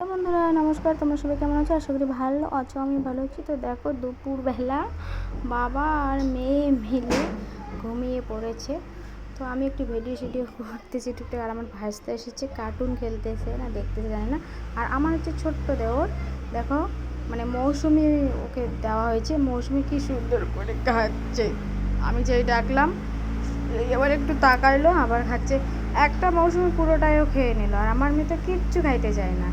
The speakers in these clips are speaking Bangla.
তো বন্ধুরা নমস্কার, তোমরা সবাই কেমন আছো? আশা করি ভালো আছো। আমি ভালো আছি। তো দেখো দুপুরবেলা বাবা আর মেয়ে মিলে ঘুমিয়ে পড়েছে। তো আমি একটু ভিডিও করতেছি টুকটাক, আর আমার ভাসতে এসেছে কার্টুন খেলতেছে না দেখতেছে জানি না। আর আমার হচ্ছে ছোট্ট দেওর, দেখো মানে মৌসুমি ওকে দেওয়া হয়েছে। মৌসুমি কি সুন্দর করে খাচ্ছে, আমি যেই ডাকলাম এবার একটু তাকাইলো আবার খাচ্ছে। একটা মৌসুমি পুরোটাইও খেয়ে নিল, আর আমার মেয়ে তো কিচ্ছু খাইতে চায় না।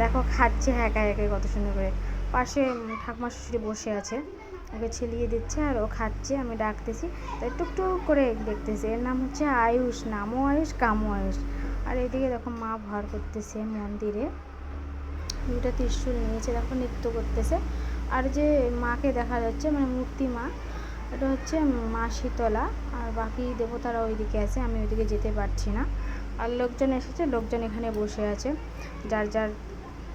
দেখো খাচ্ছে একা একাই কত সুন্দর করে। পাশে ঠাকুমা শ্বশুরি বসে আছে, ওকে ছেলিয়ে দিচ্ছে আর ও খাচ্ছে। আমি ডাকতেছি তাই টুকটুক করে দেখতেছি। এর নাম হচ্ছে আয়ুষ, নামও আয়ুষ কামও আয়ুষ। আর এদিকে দেখো মা ভর করতেছে মন্দিরে, দুটা ত্রিশূল নিয়েছে, দেখো নৃত্য করতেছে। আর যে মাকে দেখা যাচ্ছে মানে মূর্তি মা, এটা হচ্ছে মা শীতলা। আর বাকি দেবতারা ওইদিকে আছে, আমি ওইদিকে যেতে পারছি না। আর লোকজন এসেছে, লোকজন এখানে বসে আছে, যার যার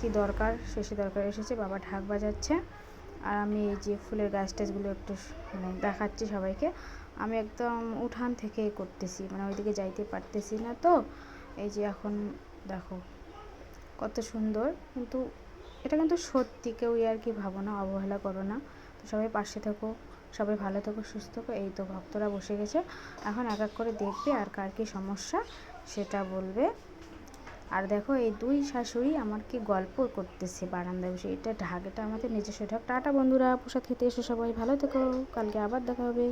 কি দরকার শেষে দরকার এসেছে। বাবা ঢাক বাজাচ্ছে আর আমি এই যে ফুলের গাছ টাছগুলো একটু মানে দেখাচ্ছি সবাইকে। আমি একদম উঠান থেকে করতেছি, মানে ওইদিকে যাইতে পারতেছি না। তো এই যে এখন দেখো কত সুন্দর, কিন্তু এটা কিন্তু সত্যি, কেউ আর কি ভাবো না, অবহেলা করো না। তো সবাই পাশে থাকো, সবাই ভালো থাকো, সুস্থ থাকো। এই তো ভক্তরা বসে গেছে, এখন এক এক করে দেখবে আর কার কী সমস্যা সেটা বলবে। আর দেখো এই দুই শাশুড়ি আমার কি গল্প করতেছে বারান্দায় বসে। এটা ঢাক, এটা আমাদের নিজস্ব ঢাক। টাটা বন্ধুরা, প্রসাদ খেতে এসো, সবাই ভালো থেকো, কালকে আবার দেখা হবে।